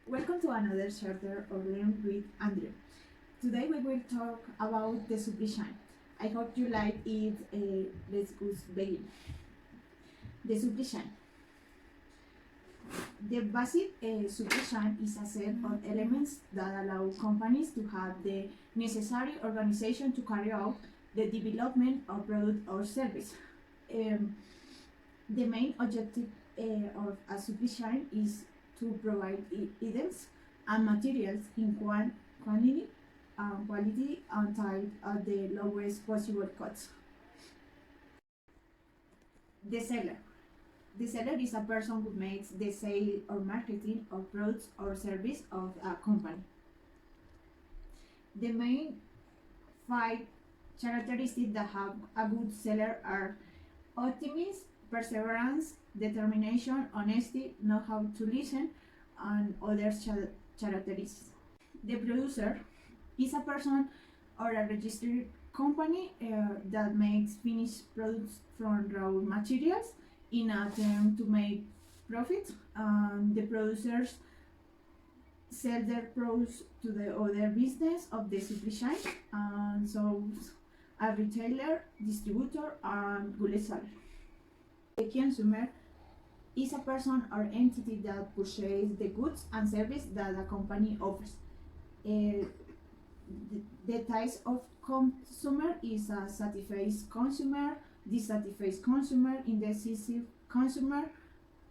Welcome to another chapter of Learn with Andrew. Today we will talk about the supply chain. I hope you like it. Let's go begin. The supply chain. The basic supply chain is a set of elements that allow companies to have the necessary organization to carry out the development of product or service. Um, the main objective of a supply chain is to provide items and materials in quantity and quality and time at the lowest possible cost. The seller. The seller is a person who makes the sale or marketing of products or service of a company. The main five characteristics that have a good seller are optimism, perseverance, determination, honesty, know how to listen, and other characteristics. The producer is a person or a registered company that makes finished products from raw materials in an attempt to make profit. The producers sell their products to the other business of the supply chain, and so a retailer, distributor, and goods seller. The consumer is a person or entity that purchases the goods and services that a company offers. The types of consumer is a satisfied consumer, dissatisfied consumer, indecisive consumer,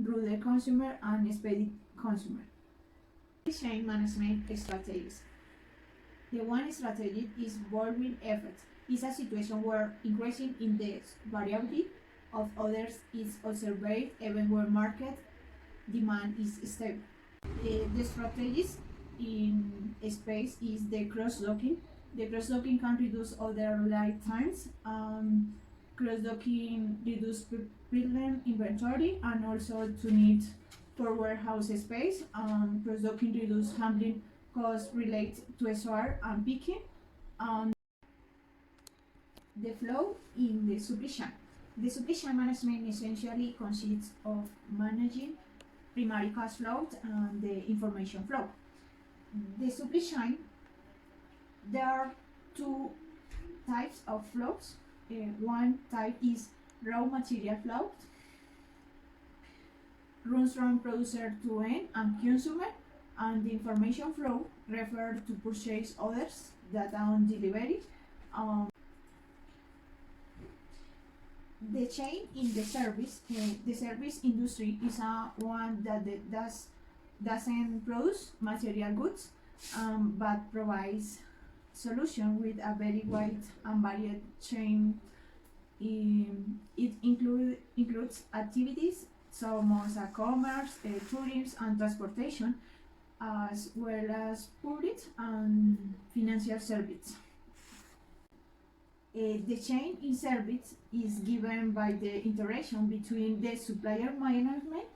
rude consumer, and expedient consumer. Chain management strategies. The one strategy is Baldwin effect. It's a situation where increasing in the variability of others is observed even where market demand is stable. The strategies in space is the cross-docking. The cross-docking can reduce other lead times. Cross-docking reduce problem inventory and also to need for warehouse space. Cross-docking reduce handling costs related to SOR and picking. The flow in the supply chain. The supply chain management essentially consists of managing primary cash flow and the information flow. The supply chain, there are two types of flows. One type is raw material flow, runs from producer to end and consumer, and the information flow refers to purchase orders that are on delivery. The chain in the service industry is one that doesn't produce material goods, but provides solution with a very wide and varied chain. It includes activities such as commerce, tourism, and transportation, as well as public and financial service. The chain in service is given by the interaction between the supplier management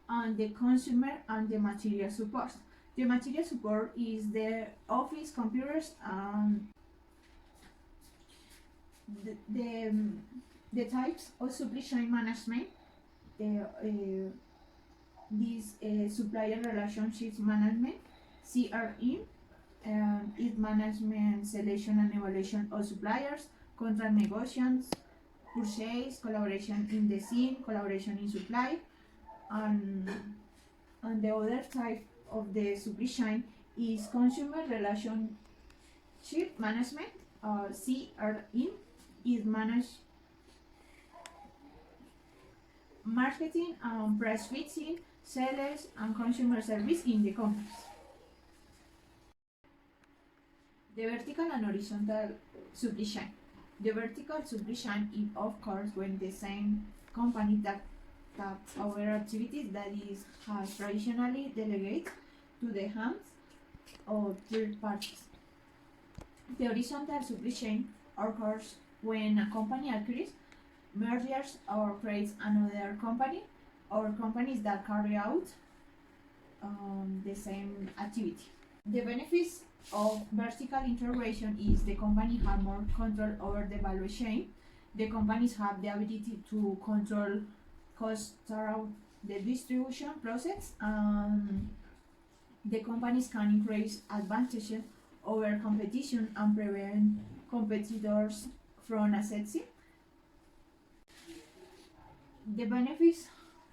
and the consumer and the material support. The material support is the office computers. The types of supply chain management. This supplier relationships management, CRM. Is management, selection and evaluation of suppliers, contract negotiations, purchase, collaboration in design, collaboration in supply, and the other type of the supply chain is consumer relationship management, CRM, is managed marketing and price fixing, sellers and consumer service in the companies. The vertical and horizontal supply chain. The vertical supply chain is of course when the same company that our activities that has traditionally delegated to the hands of third parties. The horizontal supply chain occurs when a company acquires, mergers, or creates another company or companies that carry out the same activity. The benefits of vertical integration is the company have more control over the value chain. The companies have the ability to control costs throughout the distribution process, and the companies can increase advantages over competition and prevent competitors from accessing. The benefits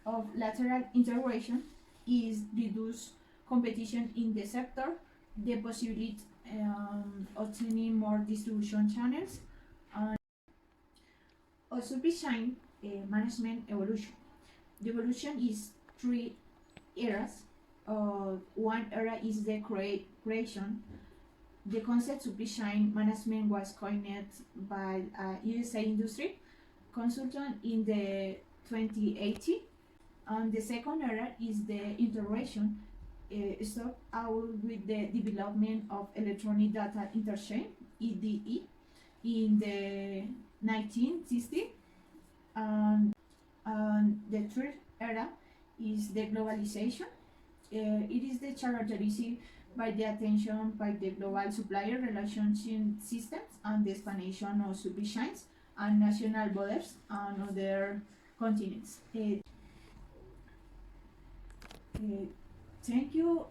of lateral integration is reduce competition in the sector, the possibility obtaining more distribution channels, and also supply management evolution. The evolution is three eras. One era is the creation. The concept supply chain management was coined by a USA industry consultant in the 2018. And the second era is the integration. Start out with the development of electronic data interchange (EDE) in the 1960s, and the third era is the globalization. It is the characterized by the attention by the global supplier relationship systems and the expansion of supply chains and national borders and other continents. Thank you.